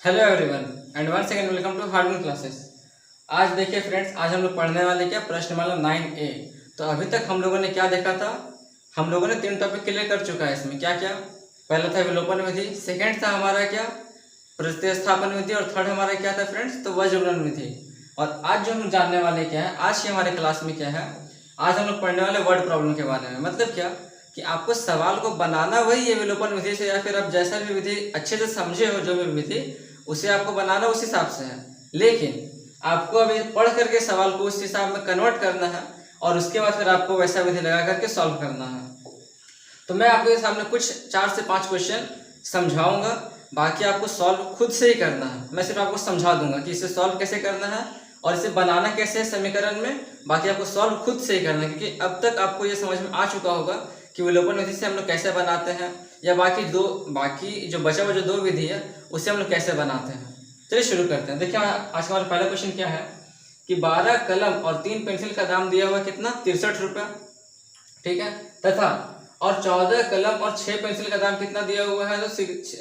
Hello everyone and one second welcome to hardware classes. आज देखिए friends, आज हम लोग पढ़ने वाले क्या प्रश्नमाला 9A। तो अभी तक हम लोगों ने क्या देखा था, हम लोगों ने 3 टॉपिक क्लियर कर चुका है। इसमें क्या क्या, पहला था विलोपन विधि, सेकंड था हमारा क्या प्रतिस्थापन विधि, और थर्ड हमारा क्या था फ्रेंड्स तो वज्रघूर्ण विधि। और आज जो हम जानने वाले क्या है, आज की हमारे क्लास में क्या है, आज हम लोग पढ़ने वाले वर्ड प्रॉब्लम के बारे में। मतलब क्या कि आपको सवाल को बनाना वही है विलोपन विधि से, या फिर आप जैसा भी विधि अच्छे से समझे हो, जो भी विधि उसे आपको बनाना उस हिसाब से है। लेकिन आपको अभी पढ़ करके सवाल को उस हिसाब में कन्वर्ट करना है, और उसके बाद फिर आपको वैसा विधि लगा करके सॉल्व करना है। तो मैं आपके सामने कुछ 4 से 5 क्वेश्चन समझाऊंगा, बाकी आपको सॉल्व खुद से ही करना है। मैं सिर्फ आपको समझा दूंगा कि इसे सॉल्व कैसे करना है और इसे बनाना कैसे है समीकरण में, बाकी आपको सॉल्व खुद से ही करना है। क्योंकि अब तक आपको ये समझ में आ चुका होगा कि विलोपन विधि से हम लोग कैसे बनाते हैं, या बाकी जो बचा हुआ जो 2 विधि है उसे हम लोग कैसे बनाते हैं। चलिए शुरू करते हैं। देखिए आज का हमारा पहला क्वेश्चन क्या है कि 12 कलम और 3 पेंसिल का दाम दिया हुआ कितना 63 रुपया, ठीक है, तथा और 14 कलम और 6 पेंसिल का दाम कितना दिया हुआ है तो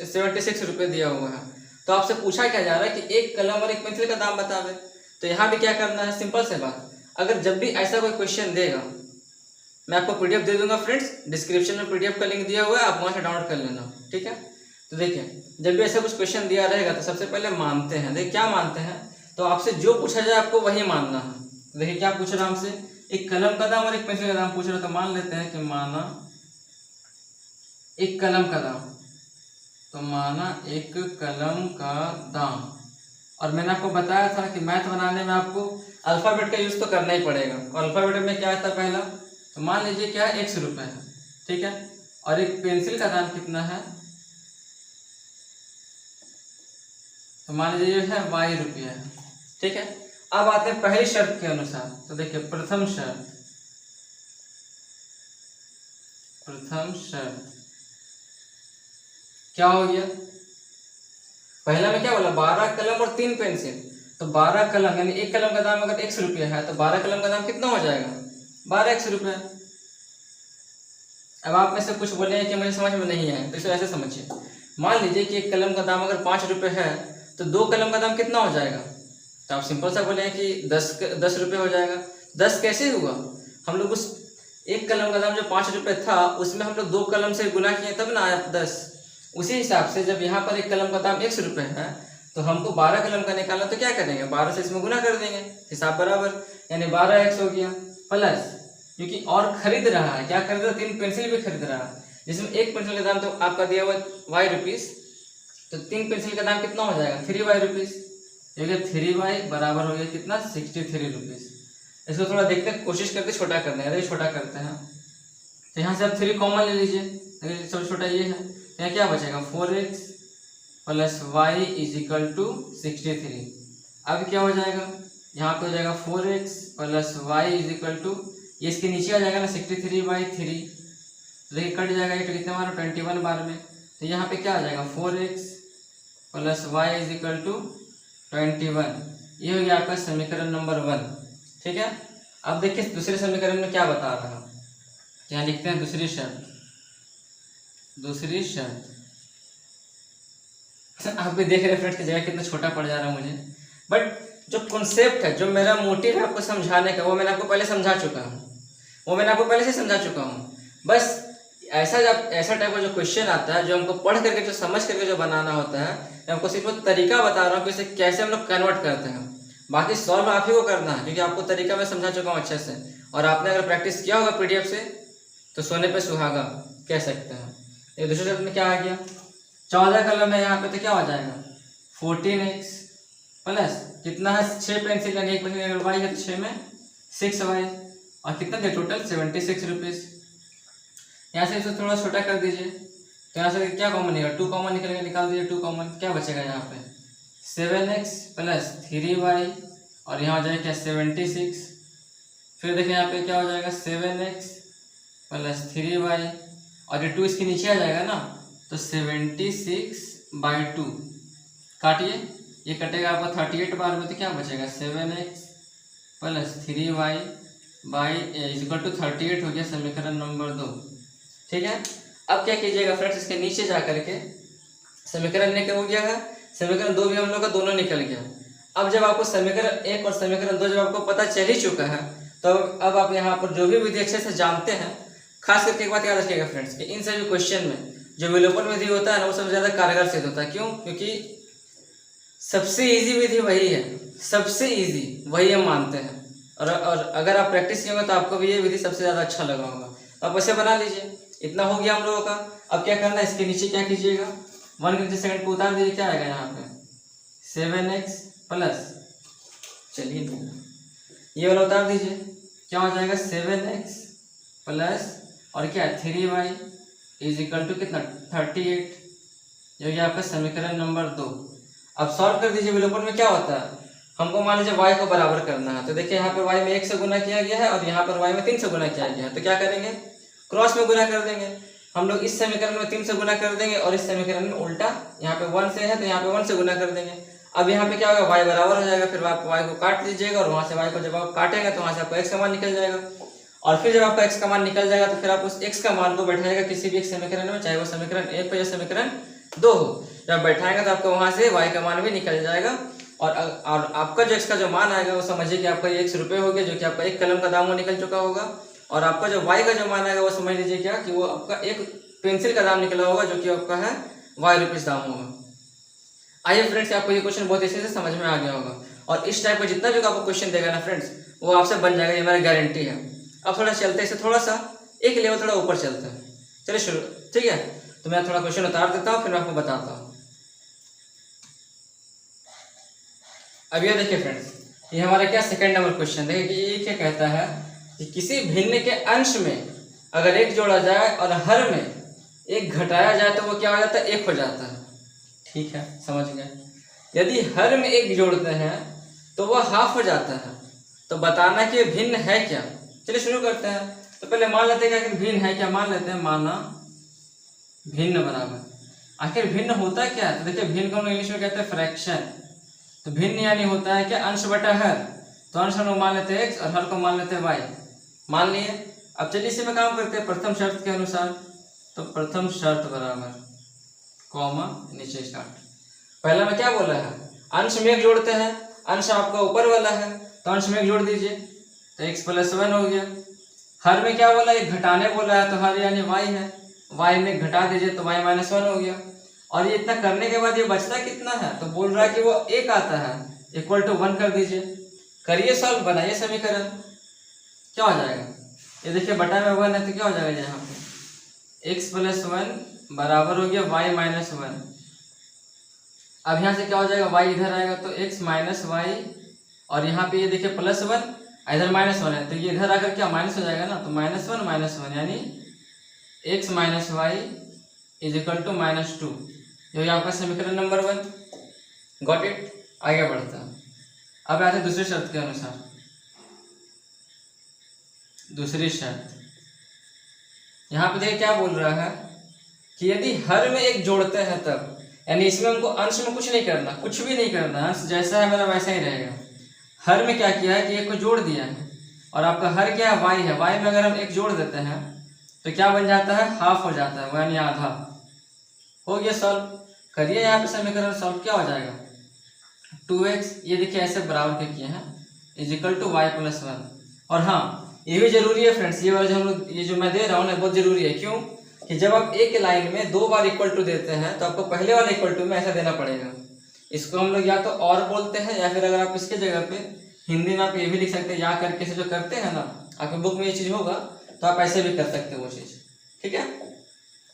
76 रुपये दिया हुआ है। तो आपसे पूछा क्या जा रहा है कि 1 कलम और 1 पेंसिल का दाम बतावे। तो यहाँ भी क्या करना है, सिंपल से बात, अगर जब भी ऐसा कोई क्वेश्चन देगा, मैं आपको पीडीएफ दे दूंगा फ्रेंड्स, डिस्क्रिप्शन में पीडीएफ का लिंक दिया हुआ है, आप वहां से डाउनलोड कर लेना, ठीक है। तो देखिए जब भी ऐसा कुछ क्वेश्चन दिया रहेगा तो सबसे पहले मानते हैं। देखिए क्या मानते हैं, तो आपसे जो पूछा जाए आपको वही मानना है। तो देखिए क्या पूछ रहा है हमसे, 1 कलम का दाम और 1 पेंसिल का दाम पूछ रहा है। तो मान लेते हैं कि माना 1 कलम का दाम, तो माना 1 कलम का दाम। और मैंने आपको बताया था कि मैथ बनाने में आपको अल्फाबेट का यूज तो करना ही पड़ेगा। और अल्फाबेट में क्या आता है पहला, तो मान लीजिए क्या है 100 रुपये है, ठीक है, और 1 पेंसिल का दाम कितना है, तो मान लीजिए है y रुपया है, ठीक है। अब आते हैं पहली शर्त के अनुसार। तो देखिए प्रथम शर्त क्या हो गया, पहला में क्या बोला 12 कलम और 3 पेंसिल। तो 12 कलम यानी 1 कलम का दाम अगर 100 रुपया है तो 12 कलम का दाम कितना हो जाएगा 12 रुपये। अब आप में से कुछ बोले कि मुझे समझ में नहीं आया, तो इसे ऐसे समझिए, मान लीजिए कि 1 कलम का दाम अगर 5 रुपये है तो 2 कलम का दाम कितना हो जाएगा। तो आप सिंपल सा बोले कि 10 रुपये हो जाएगा। 10 कैसे हुआ, हम लोग उस 1 कलम का दाम जो 5 रुपये था उसमें हम लोग 2 कलम से गुना किए तब ना आया 10। उसी हिसाब से जब यहाँ पर 1 कलम का दाम 100 रुपये है तो हमको 12 कलम का निकालना, तो क्या करेंगे 12 से इसमें गुना कर देंगे, हिसाब बराबर, यानी 12x हो गया प्लस, क्योंकि और खरीद रहा है, क्या खरीद रहा है 3 पेंसिल भी खरीद रहा है, जिसमें 1 पेंसिल का दाम तो आपका दिया हुआ y रुपीस, तो 3 पेंसिल का दाम कितना हो जाएगा 3y रुपीस, क्योंकि 3y बराबर हो गया कितना 63 रुपीस। इसको थोड़ा देखते कोशिश करके छोटा करने हैं, अरे छोटा करते हैं। तो यहाँ से आप 3 कॉमन ले लीजिए, सबसे छोटा ये है, तो यहाँ क्या बचेगा 4x plus y is equal to 63। अब क्या हो जाएगा, यहाँ पे हो जाएगा 4x plus y is equal to, ये इसके नीचे आ जाएगा ना 63/3, तो देखिए कट जाएगा, ये कितने बार 21 बार में, तो यहाँ पे क्या आ जाएगा 4x plus y is equal to 21। ये हो गया आपका समीकरण नंबर 1, ठीक है। अब देखिए दूसरे समीकरण में क्या बता रहा है, यहाँ लिखते हैं दूसरी शर्त। आप भी देख रहे फ्रेंड्स की जगह कितना छोटा पड़ जा रहा है मुझे, बट जो कॉन्सेप्ट है, जो मेरा मोटिव है आपको समझाने का, वो मैंने आपको पहले समझा चुका हूँ, बस ऐसा टाइप का जो क्वेश्चन आता है, जो हमको पढ़ करके जो समझ करके जो बनाना होता है, हमको सिर्फ वो तरीका बता रहा हूँ कि इसे कैसे हम लोग कन्वर्ट करते हैं, बाकी सॉल्व आप ही को करना है, क्योंकि आपको तरीका मैं समझा चुका हूँ अच्छे से। और आपने अगर प्रैक्टिस किया होगा पीडीएफ से तो सोने पे सुहागा कह सकते हैं। ये दूसरे शब्द में क्या आ गया, 14 कलम है यहाँ पे, तो क्या हो जाएगा 14x प्लस कितना है 6 पेंसिल यानी 1 पेंसिल अगर y है तो 6 में 6y, और कितना दिया टोटल 76 रुपीज़। यहाँ से इसको थोड़ा छोटा कर दीजिए, तो यहाँ से क्या कॉमन निकलेगा 2 कॉमन निकलेगा, निकाल दीजिए 2 कॉमन, क्या बचेगा यहाँ पे 7x प्लस 3y, और यहाँ हो जाएगा क्या 76। फिर देखिए यहाँ पे क्या हो जाएगा 7x प्लस 3y, और ये 2 इसके नीचे आ जाएगा ना, तो 76/2 काटिए, ये कटेगा आपका 38 बार में, तो क्या बचेगा 7x plus 3y is equal to 38 हो गया समीकरण नंबर 2, ठीक है। अब क्या कीजिएगा फ्रेंड्स, इसके नीचे जा करके समीकरण ने क्या हो गया है समीकरण 2 भी हम लोग का दोनों निकल गया। अब जब आपको समीकरण 1 और समीकरण 2 जब आपको पता चल ही चुका है, तो अब आप यहाँ पर जो भी विधि अच्छे से जानते हैं, खास करके एक बात याद रखिएगा फ्रेंड्स कि इन सभी क्वेश्चन में जो विलोपन विधि होता है ना, वो सबसे ज़्यादा कारगर सिद्ध होता है। क्यों? क्योंकि सबसे इजी विधि वही है, सबसे इजी वही हम मानते हैं। और अगर आप प्रैक्टिस किए होंगे तो आपको भी ये विधि सबसे ज़्यादा अच्छा लगा होगा। तो आप ऐसे बना लीजिए। इतना हो गया हम लोगों का। अब क्या करना है, इसके नीचे क्या कीजिएगा, 1 के नीचे सेकंड को उतार दीजिए। क्या आएगा यहाँ पे 7x प्लस, चलिए ये वाला उतार दीजिए, क्या हो जाएगा 7x प्लस और क्या 3y इज इक्वल टू कितना 38, जो कि आपका समीकरण नंबर 2। अब सॉल्व कर दीजिए। विलोपन में क्या होता है, हमको मान लीजिए y को बराबर करना है, तो देखिए यहाँ पे y में 1 से गुना किया गया है और यहाँ पर y में 3 से गुना किया गया है। तो क्या करेंगे, क्रॉस में गुना कर देंगे। हम लोग इस समीकरण में 3 से गुना कर देंगे और इस समीकरण में उल्टा, यहाँ पे 1 से है तो यहाँ पे 1 से गुना कर देंगे। अब यहाँ पे क्या होगा, y बराबर हो जाएगा। फिर आप y को काट दीजिएगा और वहाँ से y को जब आप काटेंगे तो वहाँ से आपको x का मान निकल जाएगा। और फिर जब आपका x का मान निकल जाएगा तो फिर आप उस x का मान को बैठाएगा किसी भी एक समीकरण में, चाहे वो समीकरण 1 हो या समीकरण 2 हो। जब बैठाएंगे तो आपको वहाँ से y का मान भी निकल जाएगा। और आपका जो x का जो मान आएगा वो समझिए कि आपका ये 1 रुपये हो गया, जो कि आपका एक कलम का दाम वो निकल चुका होगा। और आपका जो y का जो मान आएगा वो समझ लीजिए क्या कि वो आपका एक पेंसिल का दाम निकला होगा, जो कि आपका है y रुपीज़ दाम होगा। आइए फ्रेंड्स, आपको ये क्वेश्चन बहुत अच्छे से समझ में आ गया होगा। और इस टाइप का जितना भी आपको क्वेश्चन देगा ना फ्रेंड्स, वो आपसे बन जाएगा, ये मेरी गारंटी है। अब थोड़ा चलते इसे थोड़ा सा एक लेवल थोड़ा ऊपर चलते हैं। चलिए शुरू, ठीक है। तो मैं थोड़ा क्वेश्चन उतार देता हूँ, फिर मैं आपको बताता हूँ। अब ये देखिए फ्रेंड्स, ये हमारा क्या सेकंड नंबर क्वेश्चन देखिए कि ये क्या कहता है कि किसी भिन्न के अंश में अगर 1 जोड़ा जाए और हर में 1 घटाया जाए तो वो क्या हो जाता है, 1 हो जाता है। ठीक है, समझ गए। यदि हर में 1 जोड़ते हैं तो वह हाफ हो जाता है। तो बताना कि भिन्न है क्या। चलिए शुरू करते हैं। तो पहले मान लेते हैं कि भिन्न है क्या, मान लेते हैं माना भिन्न बराबर। आखिर भिन्न होता क्या है, तो देखिए भिन्न को हम इंग्लिश में कहते हैं फ्रैक्शन। तो भिन्न यानी होता है क्या, अंश बटा हर। तो अंश हम लोग मान लेते हैं x और हर को मान लेते हैं y, मान लिए। अब चलिए इसी में काम करते हैं प्रथम शर्त के अनुसार। तो प्रथम शर्त बराबर कॉमा नीचे स्टार्ट। पहला में क्या बोला है, अंश में 1 जोड़ते हैं, अंश आपका ऊपर वाला है तो अंश में 1 जोड़ दीजिए, तो x प्लस 1 हो गया। हर में क्या बोला, एक घटाने बोला है, तो हर यानी y है, y में घटा दीजिए तो y माइनस 1 हो गया। और ये इतना करने के बाद ये बचता कितना है, तो बोल रहा है कि वो 1 आता है, इक्वल टू 1 कर दीजिए। करिए सॉल्व, बनाइए समीकरण, क्या हो जाएगा, ये देखिए बटा में 1 है तो क्या हो जाएगा यहाँ पे x प्लस 1 बराबर हो गया y माइनस 1। अब यहाँ से क्या हो जाएगा, y इधर आएगा तो x माइनस वाई, और यहाँ पे ये देखिए प्लस 1 इधर माइनस 1 है तो ये इधर आकर क्या माइनस हो जाएगा ना, तो माइनस 1 यानी x minus y is equal to -2, जो ये आपका समीकरण नंबर 1। Got it. आगे बढ़ता है। अब आते हैं दूसरी शर्त के अनुसार। दूसरी शर्त यहाँ पे देखिए क्या बोल रहा है कि यदि हर में 1 जोड़ते हैं तब, यानी इसमें हमको अंश में कुछ नहीं करना, कुछ भी नहीं करना, अंश जैसा है मेरा वैसा ही रहेगा। हर में क्या किया है कि 1 को जोड़ दिया है और आपका हर क्या है, y है। y में अगर हम 1 जोड़ देते हैं तो क्या बन जाता है, हाफ हो जाता है, यानी आधा। हो गया सॉल्व। करिए यहाँ पे समीकरण सॉल्व, क्या हो जाएगा 2x, ये देखिए ऐसे बराबर के किए हैं, is equal to y plus 1। और हाँ ये भी जरूरी है फ्रेंड्स, ये वाला जो हम लोग ये जो मैं दे रहा हूँ ना बहुत जरूरी है। क्यों कि जब आप एक लाइन में 2 बार इक्वल टू देते हैं तो आपको पहले वाले इक्वल टू में ऐसा देना पड़ेगा। इसको हम लोग या तो और बोलते हैं, या फिर अगर आप इसके जगह पे हिंदी में आप ये भी लिख सकते हैं, या करके से जो करते हैं ना, आपके बुक में ये चीज़ होगा तो आप ऐसे भी कर सकते हैं वो चीज़। ठीक है,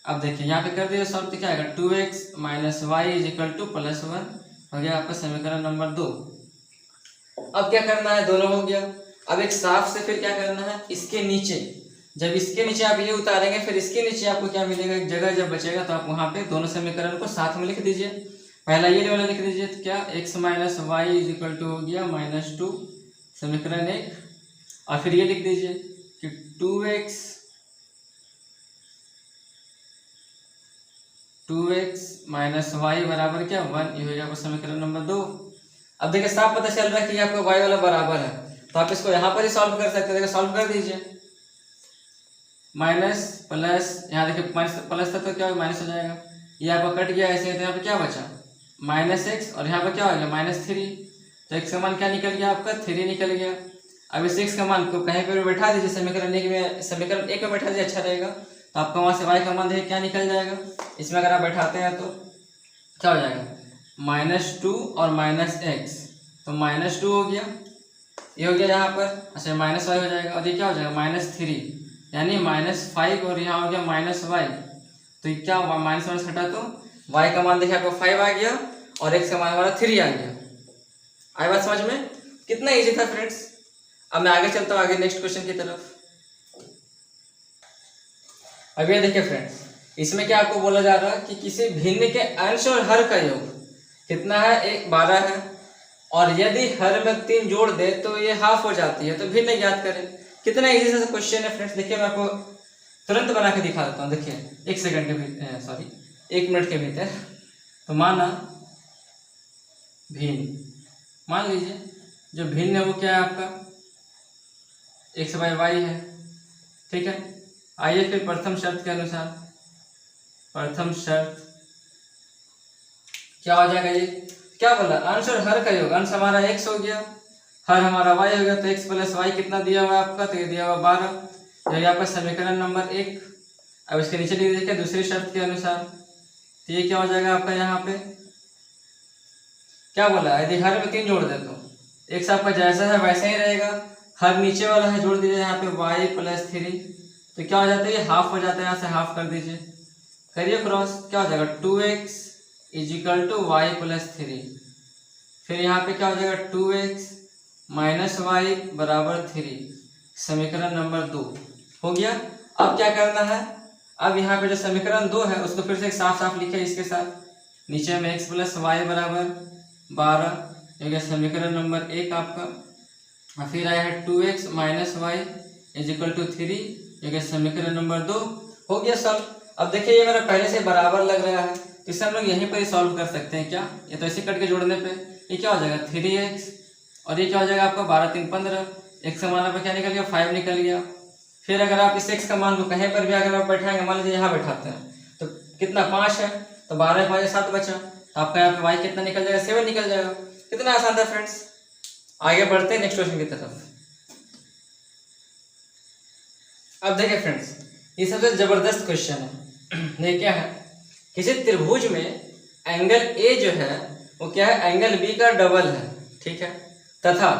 अब देखिए यहाँ पे कर दिए सॉल्व, तो क्या आएगा 2x minus y is equal to plus 1 हो गया आपका समीकरण नंबर 2। अब क्या करना है, दोनों हो गया। अब एक साफ से फिर क्या करना है, इसके नीचे, जब इसके नीचे आप ये उतारेंगे फिर इसके नीचे आपको क्या मिलेगा, एक जगह जब बचेगा तो आप वहाँ पे दोनों समीकरण को साथ में लिख दीजिए। पहला ये वाला लिख दीजिए, तो क्या x minus y is equal to हो गया -2 समीकरण 1, और फिर ये लिख दीजिए कि 2x माइनस वाई बराबर क्या 1, ये हो गया आपका समीकरण नंबर 2। अब देखिए साफ पता चल रहा है कि आपका y वाला बराबर है, तो आप इसको यहाँ पर ही सॉल्व कर सकते हैं। देखिए सॉल्व कर दीजिए, माइनस प्लस, यहाँ देखिए माइनस प्लस था तो क्या माइनस हो जाएगा, ये आपका कट गया ऐसे, तो यहाँ पे क्या बचा माइनस एक्स और यहाँ पर क्या हो गया -3। तो एक्स का मान क्या निकल गया आपका 3 निकल गया। अब इस एक्स का मान को कहीं पर भी बैठा दीजिए, समीकरण एक में बैठा दीजिए, अच्छा रहेगा। तो आपका वहाँ से y का मान देखिए क्या निकल जाएगा। इसमें अगर आप बैठाते हैं तो क्या हो जाएगा -2 और -x, तो -2 हो गया, ये हो गया यहाँ पर। अच्छा -y हो जाएगा और ये क्या हो जाएगा -3 यानी -5 और यहाँ हो गया -y। तो ये क्या हुआ माइनस हटा तो y का मान देखिए आपको 5 आ गया और x का मान हमारा 3 आ गया। आई बात समझ में? कितना इजी था फ्रेंड्स। अब मैं आगे चलता हूँ, आगे नेक्स्ट क्वेश्चन की तरफ। अब ये देखिए फ्रेंड्स, इसमें क्या आपको बोला जा रहा है कि किसी भिन्न के अंश और हर का योग कितना है 12 है, और यदि हर में 3 जोड़ दे तो ये हाफ हो जाती है। तो भिन्न ज्ञात करें। कितना इजी सा क्वेश्चन है फ्रेंड्स। देखिए मैं आपको तुरंत बना के दिखा देता हूँ। देखिए 1 सेकंड के भीतर, सॉरी 1 मिनट के भीतर। तो माना भिन्न, मान लीजिए जो भिन्न है वो क्या है आपका x/y है, ठीक है। आइए फिर प्रथम शर्त के अनुसार, प्रथम शर्त क्या हो जाएगा, ये क्या बोला अंश और हर का योग। अंश हमारा x हो गया, हर हमारा y हो गया, तो x + y कितना दिया हुआ है आपका, तो ये दिया हुआ 12। यही आपका समीकरण नंबर 1। अब इसके नीचे लिख देखिए दूसरी शर्त के अनुसार, तो ये क्या हो जाएगा आपका यहाँ पे क्या बोला, यदि हर में 3 जोड़ दे तो x आपका जैसा है वैसा ही रहेगा। हर नीचे वाला है जोड़ दीजिए यहाँ पे y + 3, तो क्या हो जाता है ये हाफ हो जाता है। यहाँ से हाफ कर दीजिए, करिए क्रॉस, क्या हो जाएगा 2x = y + 3। फिर यहाँ पे क्या हो जाएगा 2x - y = 3। समीकरण नंबर 2 हो गया। अब क्या करना है, अब यहाँ पे जो समीकरण 2 है उसको फिर से साफ साफ लिखे इसके साथ, नीचे में x + y = 12 हो गया समीकरण नंबर 1 आपका। फिर आया है 2x - y = 3 हो गया समीकरण नंबर 2 हो गया सॉल्व। अब देखिए ये मेरा पहले से बराबर लग रहा है, तो इसे हम लोग यहीं पर ही सॉल्व कर सकते हैं क्या। ये तो ऐसे कट के जोड़ने पे ये क्या हो जाएगा 3x और ये क्या हो जाएगा आपका 12 × 3 = 15। x का मान पर क्या निकल गया 5 निकल गया। फिर अगर आप इस x का मान को कहीं पर भी अगर आप बैठाएंगे, मान लीजिए यहाँ बैठाते हैं तो कितना 5 है, तो 12 × 5 = 7 बचा, तो आपका यहाँ पे y कितना निकल जाएगा 7 निकल जाएगा। कितना आसान था फ्रेंड्स। आगे बढ़ते हैं नेक्स्ट क्वेश्चन की तरफ। अब देखिए फ्रेंड्स, ये सबसे जबरदस्त क्वेश्चन है। ये क्या है, किसी त्रिभुज में एंगल ए जो है वो क्या है एंगल बी का डबल है, ठीक है, तथा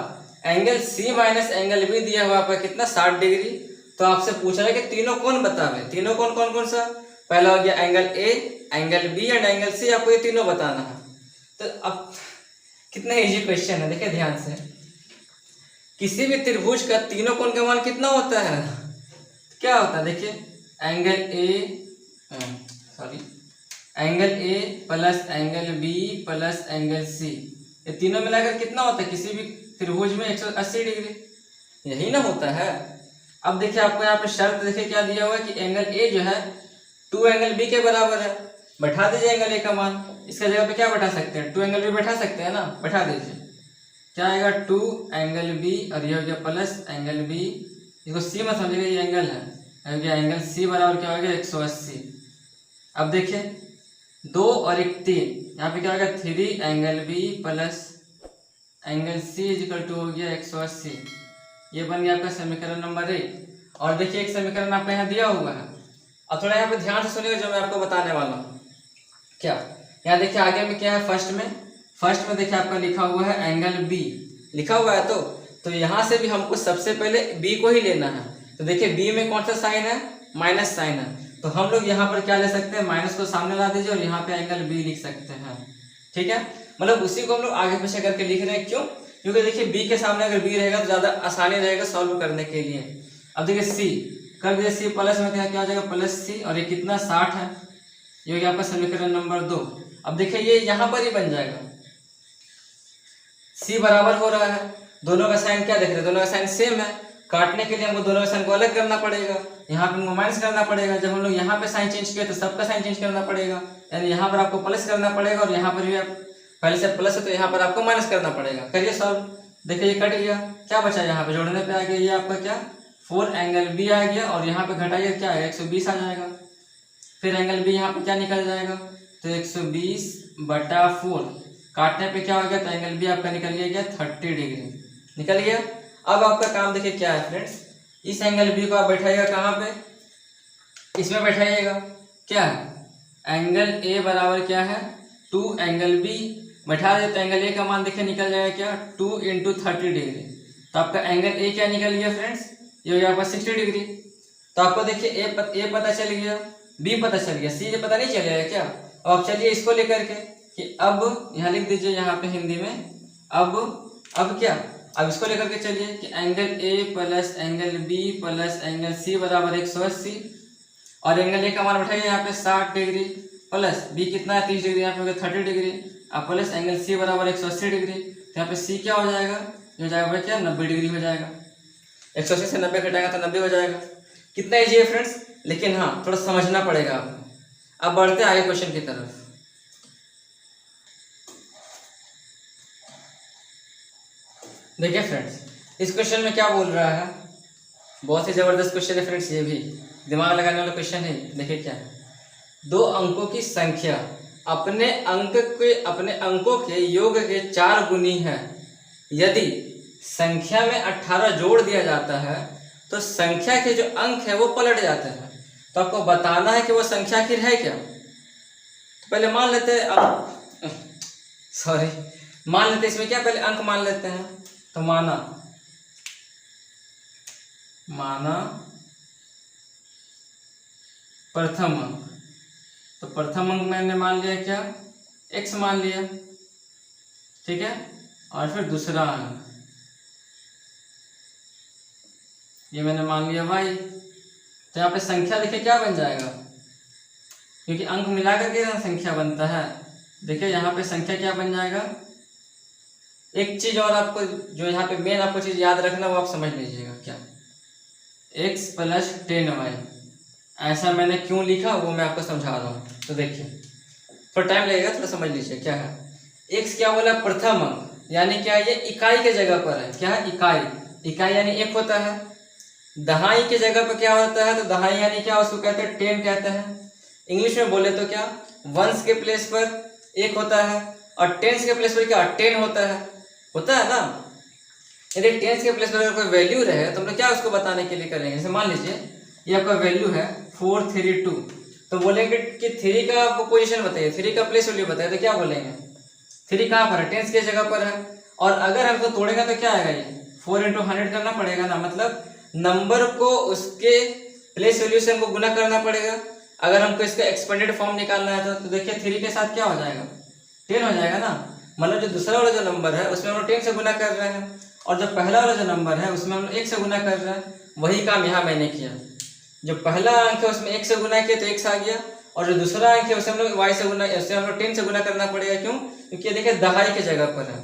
angle C minus angle B दिया हुआ आपका कितना 60 डिग्री। तो आपसे पूछ रहा है कि तीनों कोण बतावे। तीनों कोण कौन कौन सा, पहला हो गया angle A, angle B and angle C, आपको ये तीनों बताना है। तो अब कितना इजी क्वेश्चन है, देखिए ध्यान से। किसी भी त्रिभुज का तीनों कोण का मान कितना होता है, क्या होता है देखिए angle A plus angle B plus angle C, ये तीनों मिलाकर कितना होता है किसी भी त्रिभुज में 180 डिग्री, यही ना होता है। अब देखिए आपको यहाँ पे शर्त देखिए क्या दिया हुआ है कि एंगल ए जो है 2 एंगल बी के बराबर है। बैठा दीजिए एंगल ए का मान, इसका जगह पे क्या बैठा सकते हैं 2 एंगल बी बैठा सकते हैं ना, बैठा दीजिए। क्या आएगा 2 एंगल बी और ये हो गया प्लस एंगल बी, इसको सी मत समझिएगा ये एंगल है, हो गया एंगल सी बराबर क्या हो गया 180। अब देखिए 2 और 1 3, यहाँ पे क्या हो गया 3 angle B plus angle C = हो गया 180। ये बन गया आपका समीकरण नंबर 1। और देखिए एक समीकरण आपका यहाँ दिया हुआ है। अब थोड़ा यहाँ पे ध्यान से सुनिएगा जो मैं आपको बताने वाला हूँ। क्या यहाँ देखिए आगे में क्या है, फर्स्ट में देखिए आपका लिखा हुआ है एंगल बी लिखा हुआ है, तो यहाँ से भी हमको सबसे पहले बी को ही लेना है। तो देखिए बी में कौन सा साइन है, माइनस साइन है, तो हम लोग यहाँ पर क्या ले सकते हैं माइनस को सामने ला दीजिए और यहाँ पे एंगल बी लिख सकते हैं, ठीक है। मतलब उसी को हम लोग आगे पीछे करके लिख रहे हैं, क्यों, क्योंकि देखिए बी के सामने अगर बी रहेगा तो ज्यादा आसानी रहेगा सॉल्व करने के लिए। अब देखिए सी कर दीजिए, सी प्लस में क्या हो जाएगा प्लस सी, और ये कितना 60 है, ये हो गया आपका समीकरण नंबर 2। अब देखिए ये यहाँ पर ही बन जाएगा, सी बराबर हो रहा है, दोनों का साइन क्या देख रहे हैं, दोनों का साइन सेम है। काटने के लिए हमको दोनों का साइन को अलग करना पड़ेगा, यहाँ पे हमको माइनस करना पड़ेगा। जब हम लोग यहाँ पे साइन चेंज किए तो सबका साइन चेंज करना पड़ेगा, यानी यहाँ पर आपको प्लस करना पड़ेगा और यहाँ पर भी आप पहले से प्लस है तो यहाँ पर आपको माइनस करना पड़ेगा। करिए सॉल्व, देखिए ये कट गया, क्या बचा यहाँ पे जोड़ने पे आ गया, ये आपका क्या 4 एंगल बी आ गया और यहाँ पे घटाइए क्या है 120 आ जाएगा। फिर एंगल बी यहाँ पे क्या निकल जाएगा, तो 120 बटा 4, काटने पे क्या हो गया, तो एंगल बी आपका निकल गया 30 डिग्री निकल गया। अब आपका काम देखिए क्या है फ्रेंड्स, इस एंगल बी को आप बैठाइएगा कहाँ पे, इसमें बैठाइएगा। क्या है, एंगल ए बराबर क्या है 2 एंगल बी, बैठा दे तो एंगल ए का मान देखिए निकल जाएगा क्या 2 × 30 डिग्री। तो आपका एंगल ए क्या निकल गया फ्रेंड्स, ये हो गया आपका 60 डिग्री। तो आपको देखिए ए पता चल गया, बी पता चल गया, सी पता नहीं चलेगा क्या। अब चलिए इसको लेकर के कि अब यहाँ लिख दीजिए यहाँ पे हिंदी में, अब क्या, अब इसको लेकर के चलिए कि angle A plus angle B plus angle C बराबर 180, और एंगल ए का मान बैठाइए यहाँ पे 60 डिग्री, प्लस बी कितना है 30 डिग्री, यहाँ पे हो गया 30 डिग्री, अब प्लस एंगल सी बराबर 180 डिग्री। तो यहाँ पे सी क्या हो जाएगा, हो जाएगा क्या 90 डिग्री हो जाएगा। 180 से 90 घटाएगा तो 90 हो जाएगा। कितना ईजी है फ्रेंड्स, लेकिन हाँ थोड़ा समझना पड़ेगा आपको। अब बढ़ते आगे क्वेश्चन की तरफ। देखिए फ्रेंड्स, इस क्वेश्चन में क्या बोल रहा है, बहुत ही जबरदस्त क्वेश्चन है फ्रेंड्स, ये भी दिमाग लगाने वाला क्वेश्चन है। देखिए क्या है, 2 अंकों की संख्या अपने अंकों के योग के 4 गुनी है। यदि संख्या में 18 जोड़ दिया जाता है तो संख्या के जो अंक है वो पलट जाते हैं। तो आपको बताना है कि वो संख्या आखिर है क्या। तो पहले मान लेते हैं, मान लेते हैं इसमें क्या, पहले अंक मान लेते हैं। तो माना प्रथम अंक, तो प्रथम अंक मैंने मान लिया क्या, x मान लिया, ठीक है। और फिर दूसरा अंक ये मैंने मान लिया y। तो यहाँ पे संख्या देखिए क्या बन जाएगा, क्योंकि अंक मिला करके ना संख्या बनता है। देखिए यहाँ पे संख्या क्या बन जाएगा, एक चीज और आपको जो यहाँ पे मेन आपको चीज याद रखना वो आप समझ लीजिएगा, क्या x + 10y। ऐसा मैंने क्यों लिखा वो मैं आपको समझा रहा हूँ। तो देखिए थोड़ा टाइम लगेगा, थोड़ा समझ लीजिए क्या है। x क्या बोला, प्रथम अंक, यानी क्या ये इकाई के जगह पर है। क्या है, इकाई यानी 1 होता है। दहाई के जगह पर क्या होता है, तो दहाई यानी क्या, उसको कहते हैं 10 कहते हैं। इंग्लिश में बोले तो क्या, वंस के प्लेस पर 1 होता है और टेंस के प्लेस पर क्या 10 होता है ना। यदि टेंस के प्लेस पर अगर कोई वैल्यू रहे तो हम लोग क्या उसको बताने के लिए करेंगे, जैसे मान लीजिए ये आपका वैल्यू है 432, तो बोलेंगे कि 3 का आपको पोजीशन बताइए, 3 का प्लेस वैल्यू बताइए, तो क्या बोलेंगे 3 कहाँ पर है, टेंस के जगह पर है। और अगर हम इसको तोड़ेंगे तो क्या आएगा, ये 4 × 100 करना पड़ेगा ना, मतलब नंबर को उसके प्लेस वैल्यू से हमको गुना करना पड़ेगा। अगर हमको इसका एक्सपेंडेड फॉर्म निकालना है तो देखिए 3 के साथ क्या हो जाएगा 10 हो जाएगा ना, मतलब जो दूसरा वाला जो नंबर है उसमें हम लोग 10 से गुना कर रहे हैं, और जो पहला वाला जो नंबर है उसमें हम लोग 1 से गुना कर रहे हैं। वही काम यहाँ मैंने किया, जो पहला अंक है उसमें 1 से गुना किया तो x आ गया, और जो दूसरा अंक है उसे हम लोग y से गुना, उससे हम लोग 10 से गुना करना पड़ेगा। क्यों, क्योंकि देखिए दहाई के जगह पर है,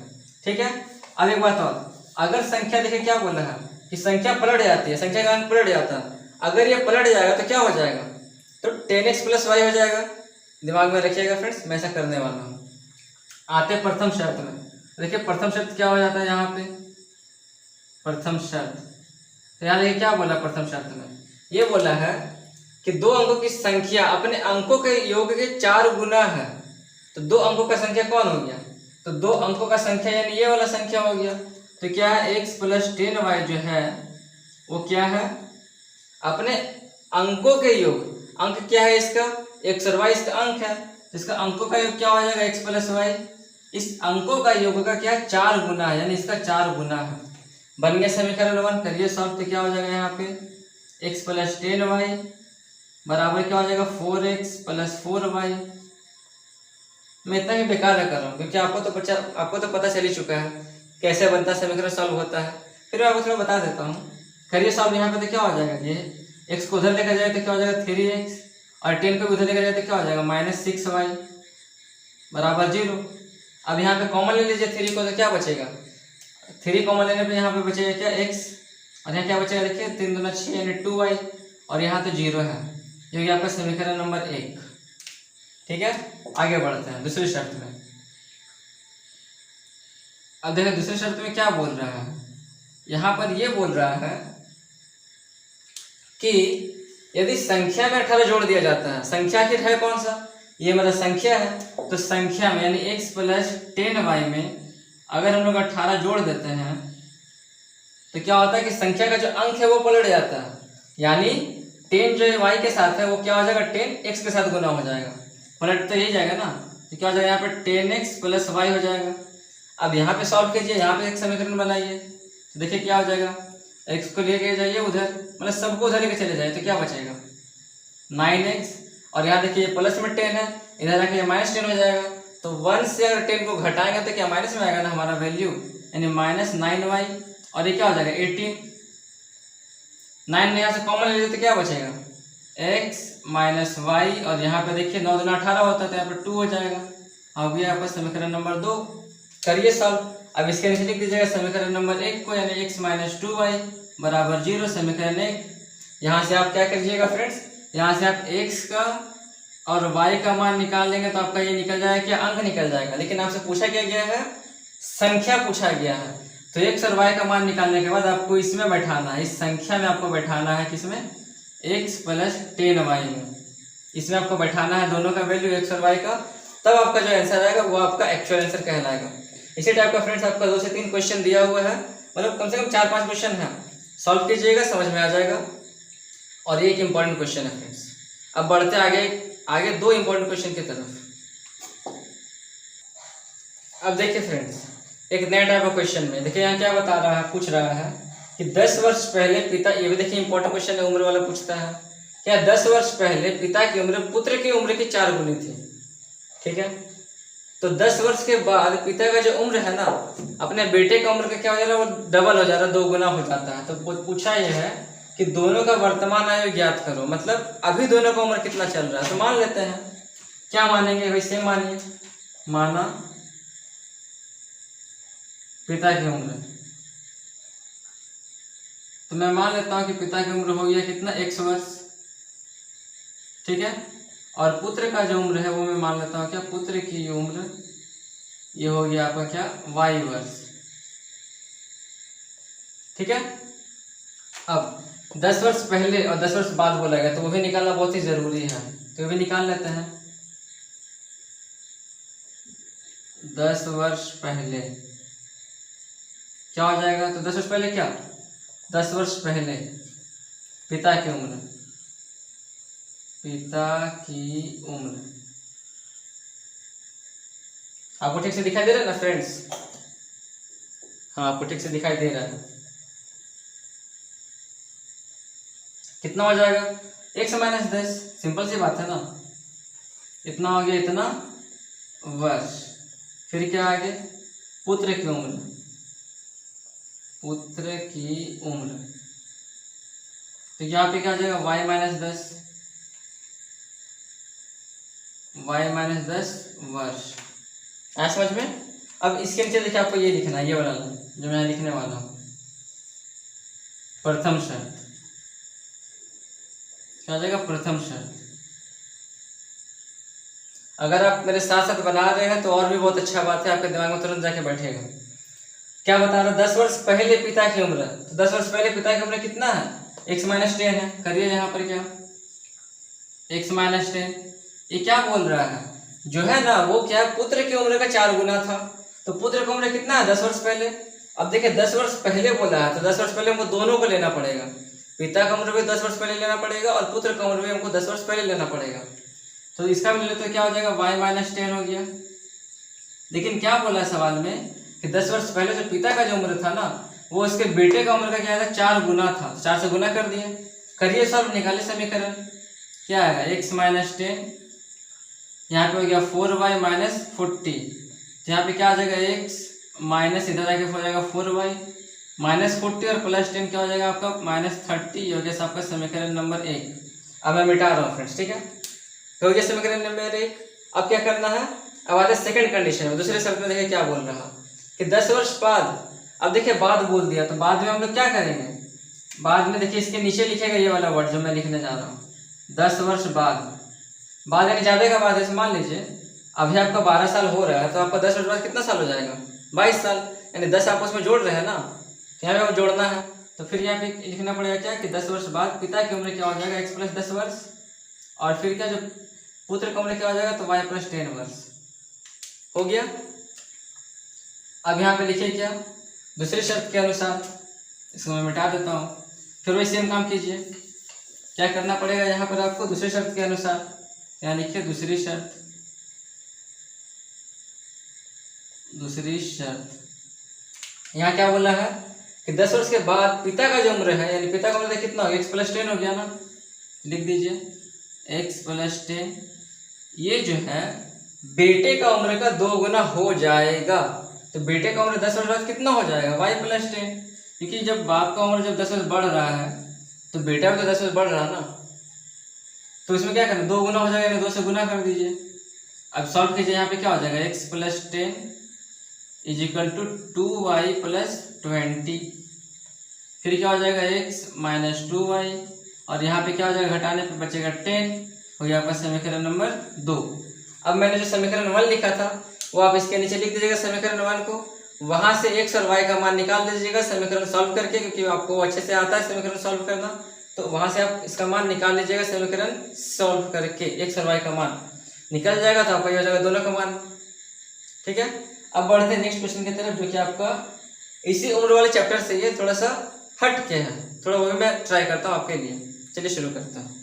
ठीक है। अब एक बात और, अगर संख्या देखिए क्या बोला है कि संख्या पलट जाती है, संख्या का अंक पलट जाता है। अगर ये पलट जाएगा तो क्या हो जाएगा, तो 10x + y हो जाएगा। दिमाग में रखिएगा फ्रेंड्स, मैं ऐसा करने वाला हूँ। आते प्रथम शर्त में, देखिए प्रथम शर्त क्या हो जाता है यहाँ पे, प्रथम शर्त। तो यहाँ देखिए क्या बोला प्रथम शर्त में, ये बोला है कि 2 अंकों की संख्या अपने अंकों के योग के 4 गुना है। तो 2 अंकों का संख्या कौन हो गया, तो 2 अंकों का संख्या यानी ये वाला संख्या हो गया। तो क्या है, x + 10y जो है वो क्या है, अपने अंकों के योग। अंक क्या है इसका, x और y इसका अंक है, तो इसका अंकों का योग क्या हो जाएगा x + y। इस अंकों का योग का क्या 4 गुना है, यानी इसका 4 गुना है। बन गया समीकरण 1। करिए सॉल्व, तो क्या हो जाएगा यहाँ पे x + 10y बराबर क्या हो जाएगा 4x + 4y। मैं इतना ही बेकार कर रहा हूँ क्योंकि आपको तो पता चल ही चुका है कैसे बनता है, समीकरण सॉल्व होता है। फिर मैं आपको थोड़ा बता देता हूँ। करिए सॉल्व, यहाँ पे तो क्या हो जाएगा, ये x को उधर लेकर जाए तो क्या हो जाएगा 3x, और 10 को भी उधर लेकर जाए तो क्या हो जाएगा -6y बराबर 0। अब यहाँ पे कॉमन ले लीजिए 3 को, तो क्या बचेगा, 3 कॉमन लेने पे यहाँ पे बचेगा क्या x, और यहाँ क्या बचेगा देखिए 3 दूना 6 यानी 2y, और यहाँ तो 0 है, जो कि आपका समीकरण नंबर 1। ठीक है, आगे बढ़ते हैं दूसरी शर्त में। अब देखिए दूसरी शर्त में क्या बोल रहा है, यहाँ पर ये बोल रहा है कि यदि संख्या में 18 जोड़ दिया जाता है, संख्या आखिर है कौन सा, ये मतलब संख्या है, तो संख्या में यानी x प्लस 10y में अगर हम लोग 18 जोड़ देते हैं तो क्या होता है कि संख्या का जो अंक है वो पलट जाता है, यानी 10 जो y के साथ है वो क्या हो जाएगा 10x के साथ गुना हो जाएगा, पलट तो यही जाएगा ना। तो क्या हो जाएगा यहाँ पे 10x प्लस y हो जाएगा। अब यहाँ पे सॉल्व कीजिए, यहाँ पे एक समीकरण बनाइए तो देखिए क्या हो जाएगा, x को लेके जाइए उधर, मतलब सबको उधर लेके चले जाए तो क्या बचेगा 9x, और यहाँ देखिए प्लस में 10 है, इधर आके -10 हो जाएगा। तो 1 से अगर 10 को घटाएंगे तो क्या माइनस में आएगा ना हमारा वैल्यू, यानी -9y, और ये क्या हो जाएगा 18। 9 में यहाँ से कॉमन ले लेते तो क्या बचेगा x माइनस वाई, और यहाँ पे देखिए 9 दूना 18 होता है तो यहाँ पे 2 हो जाएगा। अब ये आपका समीकरण नंबर 2 करिए सॉल्व। अब इसके नीचे लिख दीजिएगा समीकरण नंबर 1 को, यानी x माइनस 2y बराबर 0, समीकरण 1। यहाँ से आप क्या करिएगा फ्रेंड्स, यहाँ से आप x का और y का मान निकाल लेंगे तो आपका ये निकल जाएगा, क्या अंक निकल जाएगा। लेकिन आपसे पूछा क्या गया है, संख्या पूछा गया है, तो x और y का मान निकालने के बाद आपको इसमें बैठाना है, इस संख्या में आपको बैठाना है, किसमें x प्लस 10y में, इसमें आपको बैठाना है दोनों का वैल्यू x और y का, तब आपका जो आंसर आएगा वो आपका एक्चुअल आंसर कहलाएगा। इसी टाइप का फ्रेंड्स आपका 2 से 3 क्वेश्चन दिया हुआ है, मतलब कम से कम 4-5 क्वेश्चन है, सॉल्व कीजिएगा समझ में आ जाएगा। और ये एक इम्पॉर्टेंट क्वेश्चन है फ्रेंड्स। अब बढ़ते आगे 2 इम्पोर्टेंट क्वेश्चन की तरफ। अब देखिए फ्रेंड्स, एक नया टाइप का क्वेश्चन में देखिए यहाँ क्या बता रहा है, पूछ रहा है कि 10 वर्ष पहले पिता, ये भी देखिए इंपॉर्टेंट क्वेश्चन है, उम्र वाला पूछता है, क्या 10 वर्ष पहले पिता की उम्र पुत्र की उम्र की 4 गुनी थी, ठीक है। तो 10 वर्ष के बाद पिता का जो उम्र है ना, अपने बेटे का उम्र का क्या हो जा रहा है, वो डबल हो जा रहा है, 2 गुना हो जाता है। तो पूछा यह है कि दोनों का वर्तमान आयु ज्ञात करो, मतलब अभी दोनों का उम्र कितना चल रहा है। तो मान लेते हैं, क्या मानेंगे भाई, सेम मानिए, माना पिता की उम्र, तो मैं मान लेता हूं कि पिता की उम्र हो गया कितना, 100 वर्ष, ठीक है। और पुत्र का जो उम्र है वो मैं मान लेता हूं क्या, पुत्र की उम्र ये हो गया आपका क्या, y वर्ष, ठीक है। अब 10 वर्ष पहले और 10 वर्ष बाद बोला गया तो वो भी निकालना बहुत ही जरूरी है, तो वो भी निकाल लेते हैं। 10 वर्ष पहले क्या हो जाएगा, तो 10 वर्ष पहले क्या, 10 वर्ष पहले पिता की उम्र, आपको ठीक से दिखाई दे रहा है ना फ्रेंड्स, हाँ आपको ठीक से दिखाई दे रहा है। कितना हो जाएगा, 1 से -10, सिंपल सी बात है ना, इतना हो गया, इतना वर्ष। फिर क्या आगे, पुत्र की उम्र, तो यहाँ पे क्या आ जाएगा, y माइनस 10 वर्ष, आया समझ में। अब इसके नीचे देखिए आपको ये लिखना है, ये वाला जो मैं लिखने वाला हूँ, प्रथम शर्त, क्या आ जाएगा, प्रथम शर्त। अगर आप मेरे साथ साथ बना रहे हैं तो और भी बहुत अच्छा बात है, आपके दिमाग में तुरंत जाके बैठेगा। क्या बता रहा, 10 वर्ष पहले पिता की उम्र, तो 10 वर्ष पहले पिता की उम्र कितना है, x माइनस 10 है, करिए यहाँ पर क्या, x माइनस 10, ये क्या बोल रहा है, जो है ना वो क्या, पुत्र की उम्र का 4 गुना था, तो पुत्र की उम्र कितना है, 10 वर्ष पहले। अब देखिए 10 वर्ष पहले बोला है, तो 10 वर्ष पहले हमको दोनों को लेना पड़ेगा, पिता का उम्र भी 10 वर्ष पहले लेना पड़ेगा और पुत्र का उम्र भी हमको 10 वर्ष पहले लेना पड़ेगा। तो इसका भी ले तो क्या हो जाएगा, y माइनस 10 हो गया। लेकिन क्या बोला है सवाल में कि 10 वर्ष पहले जो पिता का जो उम्र था ना, वो उसके बेटे का उम्र का क्या था, 4 गुना था, 4 से गुना कर दिए। करिए सॉल्व, निकालिए समीकरण, क्या आएगा, x माइनस 10, यहाँ पे हो गया 4y माइनस 40, तो यहाँ पे क्या आ जाएगा, x माइनस इधर आके हो जाएगा 4y माइनस 40 और प्लस 10 क्या हो जाएगा आपका, -30, हो गया आपका समीकरण नंबर 1। अब मैं मिटा रहा हूँ फ्रेंड्स, ठीक है, तो हो गया समीकरण नंबर 1। अब क्या करना है, अब आते सेकंड कंडीशन में, दूसरे शब्द में देखिए क्या बोल रहा है कि 10 वर्ष बाद, अब देखिए बाद बोल दिया, तो बाद में हम लोग क्या करेंगे, बाद में देखिए इसके नीचे लिखेगा ये वाला वर्ड जो मैं लिखने जा रहा हूँ, 10 वर्ष बाद यानी ज़्यादा का बाद, मान लीजिए अभी आपका 12 साल हो रहा है, तो आपका 10 वर्ष बाद कितना साल हो जाएगा, 22 साल, यानी 10 आपस में जोड़ रहे हैं ना, यहाँ पे हमें जोड़ना है, तो फिर यहाँ पे लिखना पड़ेगा क्या कि 10 वर्ष बाद पिता की उम्र क्या हो जाएगा, x प्लस 10 वर्ष, और फिर क्या, जो पुत्र का मूल्य क्या हो जाएगा, तो y प्लस टेन वर्ष हो गया। अब यहाँ पे लिखिए क्या, दूसरी शर्त के अनुसार, इसको मैं मिटा देता हूँ, फिर वही सेम काम कीजिए। क्या करना पड़ेगा यहाँ पर आपको, दूसरी शर्त के अनुसार, यहाँ लिखिए दूसरी शर्त, दूसरी शर्त। यहाँ क्या बोला है कि 10 वर्ष के बाद पिता का जो उम्र है, यानी पिता का उम्र कितना हो गया, x प्लस 10 हो गया ना, लिख दीजिए x प्लस 10, ये जो है बेटे का उम्र का 2 गुना हो जाएगा। तो बेटे का उम्र 10 वर्ष बाद कितना हो जाएगा, y प्लस 10, क्योंकि जब बाप का उम्र जब 10 वर्ष बढ़ रहा है तो बेटा भी तो 10 वर्ष बढ़ रहा है ना, तो इसमें क्या करना, 2 गुना हो जाएगा, 2 से गुना कर दीजिए। अब सॉल्व कीजिए, यहाँ पे क्या हो जाएगा, x plus 10 is equal to 2y plus 20, फिर क्या हो जाएगा x माइनस 2y, और यहाँ पे क्या हो जाएगा, घटाने पे बचेगा 10, हो गया आपका समीकरण नंबर 2। अब मैंने जो समीकरण 1 लिखा था वो आप इसके नीचे लिख दीजिएगा समीकरण 1 को, वहां से x और y का मान निकाल दीजिएगा समीकरण सॉल्व करके, क्योंकि आपको अच्छे से आता है समीकरण सॉल्व करना, तो वहां से आप इसका मान निकाल लीजिएगा समीकरण सॉल्व करके, x और y का मान निकल जाएगा तो आपका ये हो जाएगा दोनों का मान। ठीक है, अब बढ़ते हैं नेक्स्ट क्वेश्चन की तरफ, जो कि आपका इसी उम्र वाले चैप्टर से ये थोड़ा सा हट के है, थोड़ा वो भी मैं ट्राई करता हूँ आपके लिए। चलिए शुरू करता हूँ।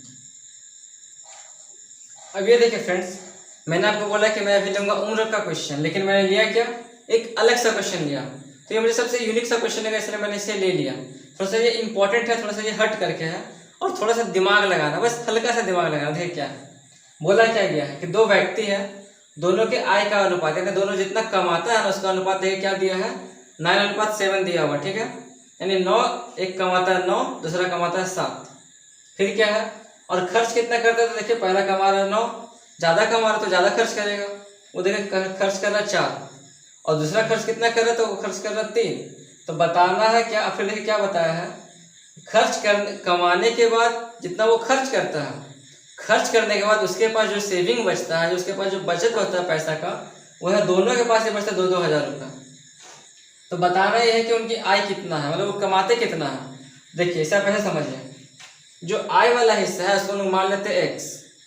अब ये देखिए फ्रेंड्स, मैंने आपको बोला कि मैं अभी लूंगा उम्र का क्वेश्चन, लेकिन मैंने लिया क्या, एक अलग सा क्वेश्चन लिया, तो ये मुझे सबसे यूनिक सा क्वेश्चन है, इसलिए मैंने इसे ले लिया। थोड़ा सा ये इंपॉर्टेंट है, थोड़ा सा ये हट करके है, और थोड़ा सा दिमाग लगाना, बस हल्का सा दिमाग लगाना। देखिए क्या है, बोला क्या गया है कि 2 व्यक्ति है, दोनों के आय का अनुपात, यानी दोनों जितना कमाता है ना उसका अनुपात देखिए क्या दिया है, 9:7 दिया हुआ। ठीक है, यानी 9, एक कमाता है 9, दूसरा कमाता है 7, फिर क्या है, और खर्च कितना करता है, तो देखिए पहला कमा रहा है 9, ज्यादा कमा रहा तो ज्यादा खर्च करेगा, वो देखिए खर्च कर रहा है 4, और दूसरा खर्च कितना कर रहा है, तो वो खर्च कर रहा है 3। तो बताना है क्या, फिर देखिए क्या बताया है, कमाने के बाद जितना वो खर्च करता है, खर्च करने के बाद उसके पास जो सेविंग बचता है, जो उसके पास जो बचत होता है पैसा का, वो है दोनों के पास ही बचता है 2-2 हज़ार रुपये। तो बताना यह है कि उनकी आय कितना है, मतलब वो कमाते कितना है। देखिए इसे आप ऐसे समझिए, जो आय वाला हिस्सा है उसको लोग मान लेते हैं x,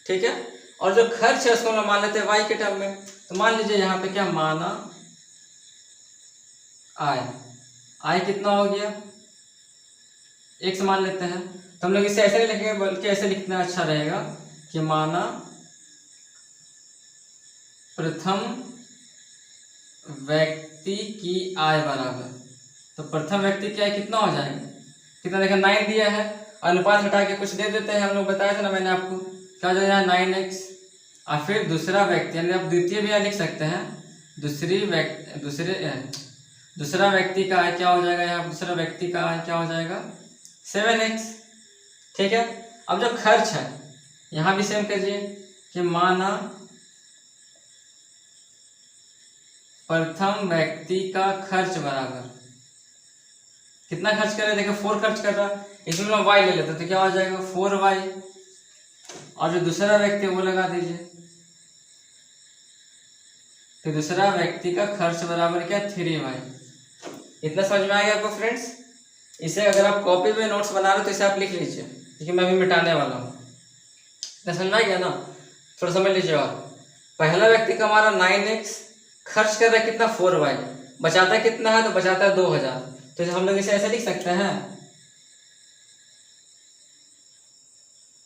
ठीक है, और जो खर्च है उसको लोग मान लेते हैं y के टर्म में। तो मान लीजिए यहाँ पे क्या माना, आय कितना हो गया, x मान लेते हैं। तो हम लोग इसे ऐसे नहीं लिखेंगे, बल्कि ऐसे लिखना अच्छा रहेगा कि माना प्रथम व्यक्ति की आय बराबर, तो प्रथम व्यक्ति की आय कितना हो जाएगा, कितना देखा 9 दिया है, अनुपात हटा के कुछ दे देते हैं, हम लोग बताया था ना मैंने आपको, क्या हो जाएगा 9x, और फिर दूसरा व्यक्ति, यानी आप द्वितीय भी यहाँ लिख सकते हैं, दूसरा व्यक्ति का आय क्या हो जाएगा, यहाँ दूसरा व्यक्ति का आय क्या हो जाएगा 7x। ठीक है, अब जो खर्च है यहाँ भी सेम कीजिए कि माना प्रथम व्यक्ति का खर्च बराबर, कितना खर्च कर रहा है, देखो 4 खर्च कर रहा है, इसमें हम y ले लेते तो क्या हो जाएगा 4y, और जो दूसरा व्यक्ति वो लगा दीजिए, तो दूसरा व्यक्ति का खर्च बराबर क्या 3y। इतना समझ में आ गया आपको फ्रेंड्स। इसे अगर आप कॉपी में नोट्स बना रहे हो तो इसे आप लिख लीजिए, क्योंकि मैं अभी मिटाने वाला हूँ। इतना समझ में आ गया ना, थोड़ा समझ लीजिए। और पहला व्यक्ति का हमारा 9x, खर्च कर रहा है कितना 4y, बचाता कितना है, तो बचाता है 2000। तो हम लोग इसे ऐसे लिख सकते हैं,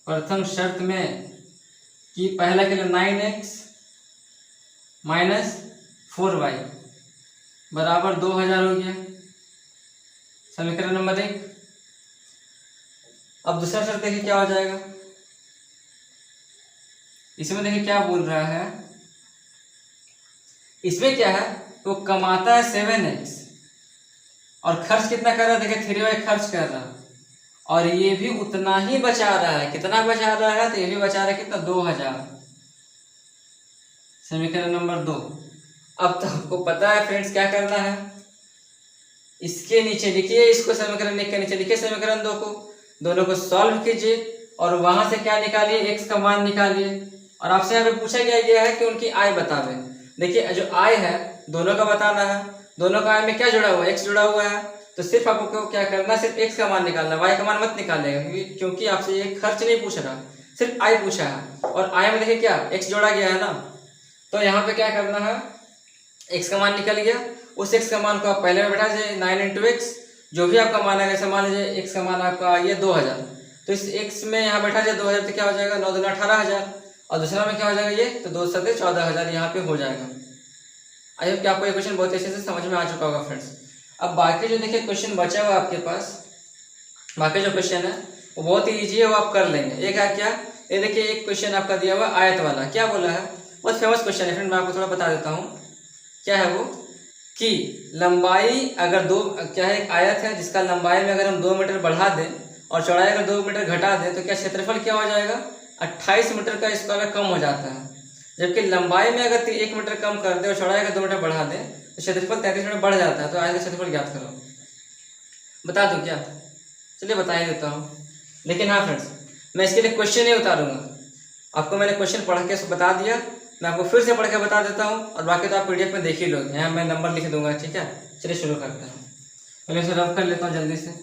प्रथम शर्त में कि पहला के लिए 9x माइनस 4y बराबर 2000 हो गया, समीकरण नंबर 1। अब दूसरा शर्त देखिए क्या हो जाएगा, इसमें देखिए क्या बोल रहा है, इसमें क्या है, तो कमाता है 7x और खर्च कितना कर रहा है, देखिए 3y खर्च कर रहा है, और ये भी उतना ही बचा रहा है। कितना बचा रहा है, तो ये भी बचा रहा है कितना 2000, समीकरण नंबर 2। अब तो आपको पता है फ्रेंड्स क्या करना है, इसके नीचे लिखिए, इसको समीकरण 1 के नीचे लिखिए समीकरण 2 को, दोनों को सॉल्व कीजिए और वहां से क्या निकालिए, x का मान निकालिए। और आपसे यहाँ पे पूछा गया है कि उनकी आय बतावे। देखिए जो आय है दोनों का बताना है, दोनों का आय में क्या जुड़ा हुआ है, x जुड़ा हुआ है, तो सिर्फ आपको क्या करना है, सिर्फ x का मान निकालना, y का मान मत निकालेगा, क्योंकि आपसे ये खर्च नहीं पूछ रहा, सिर्फ आई पूछा है और आई में देखिए क्या एक्स जोड़ा गया है ना, तो यहाँ पे क्या करना है, एक्स का मान निकल गया, उस एक्स का मान को आप पहले में बैठा दीजिए 9 इंटू एक्स, जो भी आपका मान है, मान लीजिए एक्स का मान आपका ये 2000, तो इस एक्स में यहाँ बैठा जाए 2000 तो क्या हो जाएगा 9 दूना 18,000, और दूसरा में क्या हो जाएगा ये, तो 2 सत्ते 14,000 यहाँ पे हो जाएगा। आई होप कि आपको ये क्वेश्चन बहुत अच्छे से समझ में आ चुका होगा फ्रेंड्स। अब बाकी जो देखिए क्वेश्चन बचा हुआ आपके पास, बाकी जो क्वेश्चन है वो बहुत ही ईजी है, वो आप कर लेंगे। एक है क्या, ये देखिए एक क्वेश्चन आपका दिया हुआ आयत वाला, क्या बोला है, बहुत फेमस क्वेश्चन है फ्रेंड, मैं आपको थोड़ा बता देता हूँ क्या है वो, कि लंबाई अगर दो, क्या है एक आयत है जिसका लंबाई में अगर हम 2 मीटर बढ़ा दें और चौड़ाई अगर 2 मीटर घटा दें तो क्या क्षेत्रफल क्या हो जाएगा, 28 मीटर का स्क्वायर कम हो जाता है। जबकि लंबाई में अगर 1 मीटर कम कर दे और चौड़ाई अगर 2 मीटर बढ़ा दें तो क्षेत्रफल 33 मीटर बढ़ जाता है। तो आयत का क्षेत्रफल ज्ञात करो, बता दूं क्या, चलिए बता ही देता हूँ। लेकिन हाँ फ्रेंड्स, मैं इसके लिए क्वेश्चन नहीं उतारूंगा, आपको मैंने क्वेश्चन पढ़ के बता दिया, मैं आपको फिर से पढ़ के बता देता हूँ, और बाकी तो आप पीडीएफ में देख ही लोगे, यहाँ मैं नंबर लिख दूंगा, ठीक है। चलिए शुरू करते हैं, पहले इसे रफ कर लेता हूँ जल्दी से।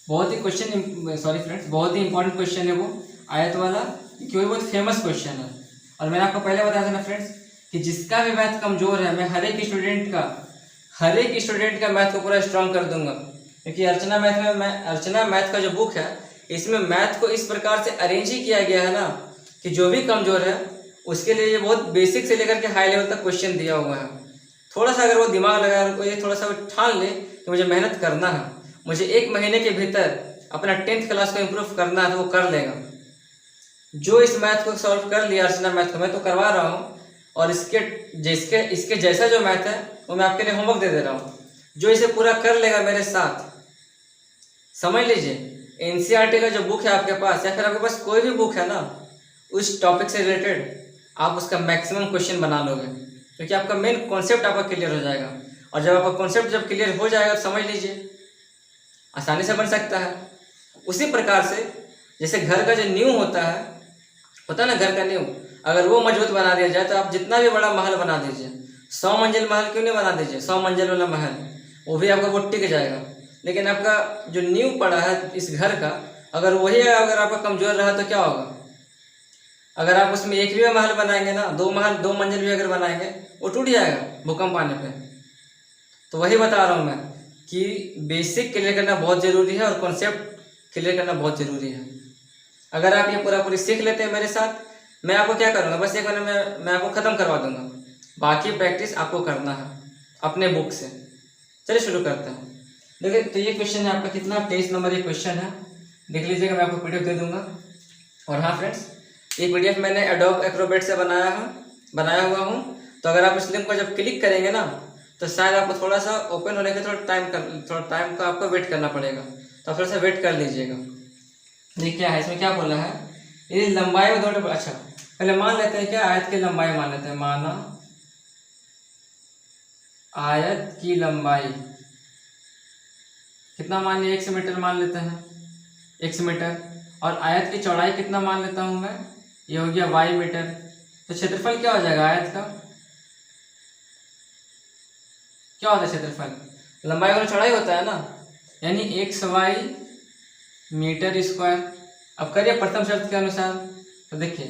बहुत ही क्वेश्चन, सॉरी फ्रेंड्स, बहुत ही इंपॉर्टेंट क्वेश्चन है वो आयत वाला, क्योंकि वो बहुत फेमस क्वेश्चन है। और मैंने आपको पहले बताया था ना फ्रेंड्स कि जिसका भी मैथ कमजोर है, मैं हर एक स्टूडेंट का मैथ को पूरा स्ट्रांग कर दूंगा, क्योंकि अर्चना मैथ का जो बुक है इसमें मैथ को इस प्रकार से अरेंज ही किया गया है ना कि जो भी कमजोर है उसके लिए ये बहुत बेसिक से लेकर के हाई लेवल तक क्वेश्चन दिया हुआ है। थोड़ा सा अगर वो दिमाग लगा, ये थोड़ा सा ठान ले कि मुझे मेहनत करना है, मुझे 1 महीने के भीतर अपना 10th क्लास को इम्प्रूव करना है, तो वो कर लेगा। जो इस मैथ को सॉल्व कर लिया अर्चना मैथ को मैं तो करवा रहा हूँ, और इसके जैसा जो मैथ है वो मैं आपके लिए होमवर्क दे दे रहा हूँ। जो इसे पूरा कर लेगा मेरे साथ, समझ लीजिए एनसीईआरटी का जो बुक है आपके पास, या फिर आपके पास कोई भी बुक है ना उस टॉपिक से रिलेटेड, आप उसका मैक्सिमम क्वेश्चन बना लोगे, क्योंकि आपका मेन कॉन्सेप्ट आपका क्लियर हो जाएगा। और जब आपका कॉन्सेप्ट जब क्लियर हो जाएगा तो समझ लीजिए आसानी से बन सकता है। उसी प्रकार से जैसे घर का जो नींव होता है ना, घर का नींव अगर वो मजबूत बना दिया जाए तो आप जितना भी बड़ा महल बना दीजिए, 100 मंजिल महल क्यों नहीं बना दीजिए, 100 मंजिल वाला महल, वो भी आपका बहुत टिक जाएगा। लेकिन आपका जो नींव पड़ा है इस घर का, अगर वही अगर आपका कमजोर रहा तो क्या होगा, अगर आप उसमें एक भी महल बनाएंगे ना, 2 मंजिल भी अगर बनाएंगे, वो टूट जाएगा भूकंप आने पे। तो वही बता रहा हूँ मैं कि बेसिक क्लियर करना बहुत ज़रूरी है और कॉन्सेप्ट क्लियर करना बहुत ज़रूरी है। अगर आप ये पूरी सीख लेते हैं मेरे साथ, मैं आपको क्या करूँगा, बस 1 महीने में मैं आपको ख़त्म करवा दूंगा, बाकी प्रैक्टिस आपको करना है अपने बुक से। चलिए शुरू करते हैं। देखिए तो ये क्वेश्चन है आपका कितना, 23 नंबर ये क्वेश्चन है, देख लीजिएगा, मैं आपको पीडीएफ दे दूंगा। और हाँ फ्रेंड्स, ये पीडीएफ मैंने एडोब एक्रोबैट से बनाया हुआ हूँ, तो अगर आप इस लिंक को जब क्लिक करेंगे ना तो शायद आपको थोड़ा सा ओपन होने के थोड़ा टाइम का आपको वेट करना पड़ेगा, तो आप थोड़ा सा वेट कर लीजिएगा। देखिए क्या है, इसमें क्या बोला है, ये लंबाई में 2, अच्छा पहले मान लेते हैं क्या, आयत की लंबाई मान लेते हैं, माना आयत की लंबाई कितना मान लिया, 1 मीटर मान लेते हैं, 1 मीटर, और आयत की चौड़ाई कितना मान लेता हूं मैं, ये हो गया y मीटर। तो क्षेत्रफल क्या हो जाएगा आयत का, क्या होता है क्षेत्रफल, लंबाई और चौड़ाई होता है ना, यानी xy मीटर स्क्वायर। अब करिए प्रथम शर्त के अनुसार, तो देखिए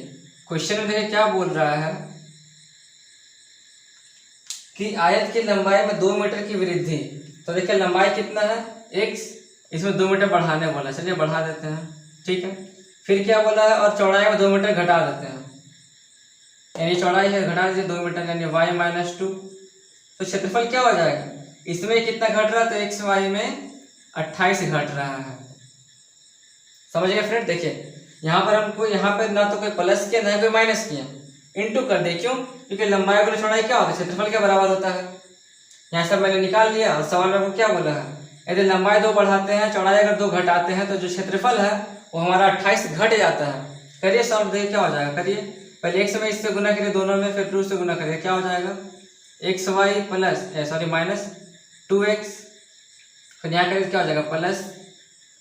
क्वेश्चन में देखिए क्या बोल रहा है कि आयत की लंबाई में 2 मीटर की वृद्धि। तो देखिए लंबाई कितना है x, इसमें 2 मीटर बढ़ाने बोला, चलिए बढ़ा देते हैं, ठीक है। फिर क्या बोला है, और चौड़ाई में 2 मीटर घटा देते हैं, यानी चौड़ाई है घटा दीजिए 2 मीटर, यानी y - 2। तो क्षेत्रफल क्या हो जाएगा, इसमें कितना घट रहा है, तो एक्स वाई में 28 घट रहा है। समझ गए फ्रेंड। देखिए यहाँ पर हमको, यहाँ पर ना तो कोई प्लस किया ना कोई माइनस किया, इनटू कर दे, क्यों, क्योंकि लंबाई और चौड़ाई क्या होता है, क्षेत्रफल के बराबर होता है। यहाँ सब मैंने निकाल लिया, और सवाल में आपको क्या बोला है, यदि लंबाई 2 बढ़ाते हैं, चौड़ाई अगर 2 घटाते हैं, तो जो क्षेत्रफल है वो हमारा 28 घट जाता है। करिए सॉल्व, देखिए क्या हो जाएगा, करिए पहले x में इससे गुना करिए दोनों में, फिर 2 से गुना करिए, क्या हो जाएगा, xy माइनस 2x, फिर यहाँ करिए क्या हो जाएगा, प्लस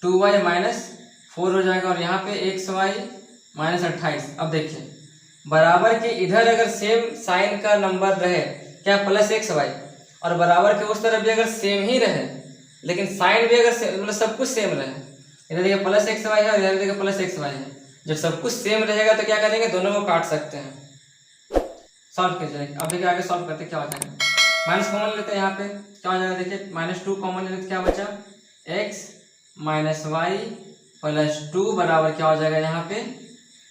2y - 4 हो जाएगा, और यहाँ पे xy - 28। अब देखिए बराबर के इधर अगर सेम साइन का नंबर रहे, क्या प्लस xy, और बराबर के उस तरफ भी अगर सेम ही रहे, लेकिन साइन भी अगर मतलब सब कुछ सेम रहे, इधर देखिए प्लस एक्स वाई है और इधर देखिए प्लस एक्स वाई है, जब सब कुछ सेम रहेगा तो क्या करेंगे, दोनों को काट सकते हैं। सॉल्व कीजिए। अब देखिए आगे सॉल्व करते क्या हो जाएगा, माइनस कॉमन लेते हैं यहाँ पे, क्या हो जाएगा देखिए -2 कॉमन लेते क्या बचा, x माइनस वाई प्लस 2 बराबर क्या हो जाएगा यहाँ पे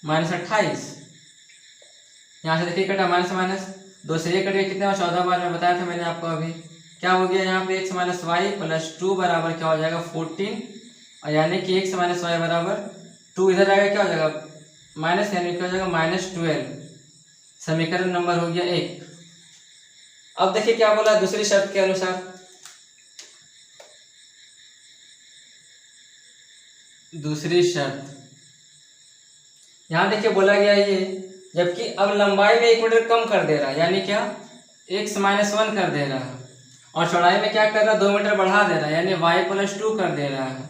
-28। यहाँ से देखिए कटा माइनस माइनस, 2 से ये कट गया, कितना 14 बार में बताया था मैंने आपको अभी। क्या हो गया यहाँ पे x माइनस वाई प्लस 2 बराबर क्या हो जाएगा 14, और यानी कि x माइनस वाई बराबर 2 इधर आएगा क्या हो जाएगा माइनस, यानी क्या हो जाएगा -12। समीकरण नंबर हो गया 1। अब देखिए क्या बोला दूसरी शर्त के अनुसार, दूसरी शर्त यहाँ देखिए बोला गया ये, जबकि अब लंबाई में 1 मीटर कम कर दे रहा है, यानी क्या x माइनस 1 कर दे रहा है, और चौड़ाई में क्या कर रहा है 2 मीटर बढ़ा दे रहा है, यानी y प्लस 2 कर दे रहा है।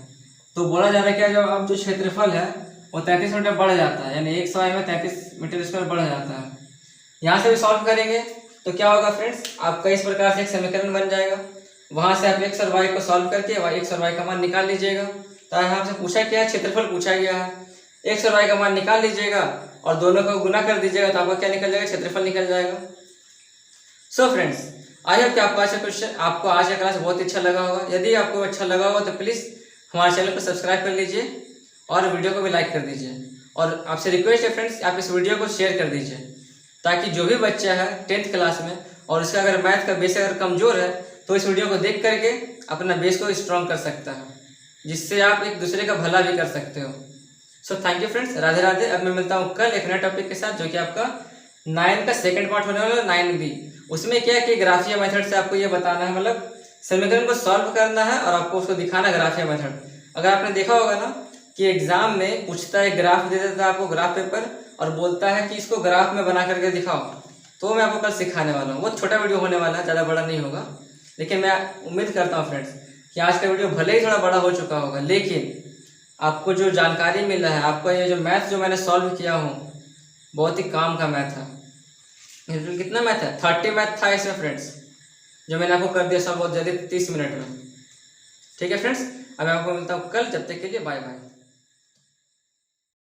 तो बोला जा रहा है क्या, जब अब जो क्षेत्रफल है वो 33 मीटर बढ़ जाता है, यानी x y में 33 मीटर स्क्वायर बढ़ जाता है। यहाँ से भी सॉल्व करेंगे तो क्या होगा फ्रेंड्स, आपका इस प्रकार से एक समीकरण बन जाएगा। वहां से आप x और y को सॉल्व करके x और y का मान निकाल लीजिएगा। तो यहाँ से पूछा क्या है, क्षेत्रफल पूछा गया है, x और y का मान निकाल लीजिएगा और दोनों को गुना कर दीजिएगा, तो आपका क्या निकल जाएगा, क्षेत्रफल निकल जाएगा। सो फ्रेंड्स, आई होप कि आपको आज का क्लास बहुत अच्छा लगा होगा। यदि आपको अच्छा लगा होगा तो प्लीज़ हमारे चैनल को सब्सक्राइब कर लीजिए और वीडियो को भी लाइक कर दीजिए। और आपसे रिक्वेस्ट है फ्रेंड्स, आप इस वीडियो को शेयर कर दीजिए, ताकि जो भी बच्चा है 10th क्लास में और उसका अगर मैथ का बेस अगर कमज़ोर है तो इस वीडियो को देख करके अपना बेस को स्ट्रॉन्ग कर सकता है, जिससे आप एक दूसरे का भला भी कर सकते हो। So thank you friends, Radhe Radhe. अब मैं मिलता हूँ कल एक नए टॉपिक के साथ, जो कि आपका 9 का सेकंड पार्ट होने वाला 9B। उसमें क्या है कि ग्राफिया मेथड से आपको ये बताना है, मतलब समीकरण को सॉल्व करना है और आपको उसको दिखाना ग्राफिया मेथड। अगर आपने देखा होगा ना कि एग्जाम में पूछता है, ग्राफ दे देता है आपको ग्राफ पेपर और बोलता है कि इसको ग्राफ में बना करके दिखाओ, तो मैं आपको कल सिखाने वाला हूँ। बहुत छोटा वीडियो होने वाला है, ज़्यादा बड़ा नहीं होगा, लेकिन मैं उम्मीद करता हूँ फ्रेंड्स कि आज का वीडियो भले ही थोड़ा बड़ा हो चुका होगा, लेकिन आपको जो जानकारी मिला है, आपका ये जो मैथ जो मैंने सॉल्व किया हूँ बहुत ही काम का मैथ है। कितना मैथ है, 30 मैथ था इसमें फ्रेंड्स, जो मैंने आपको कर दिया सब बहुत जल्दी 30 मिनट में। ठीक है फ्रेंड्स, अब मैं आपको मिलता हूँ कल, जब तक के लिए बाय बाय।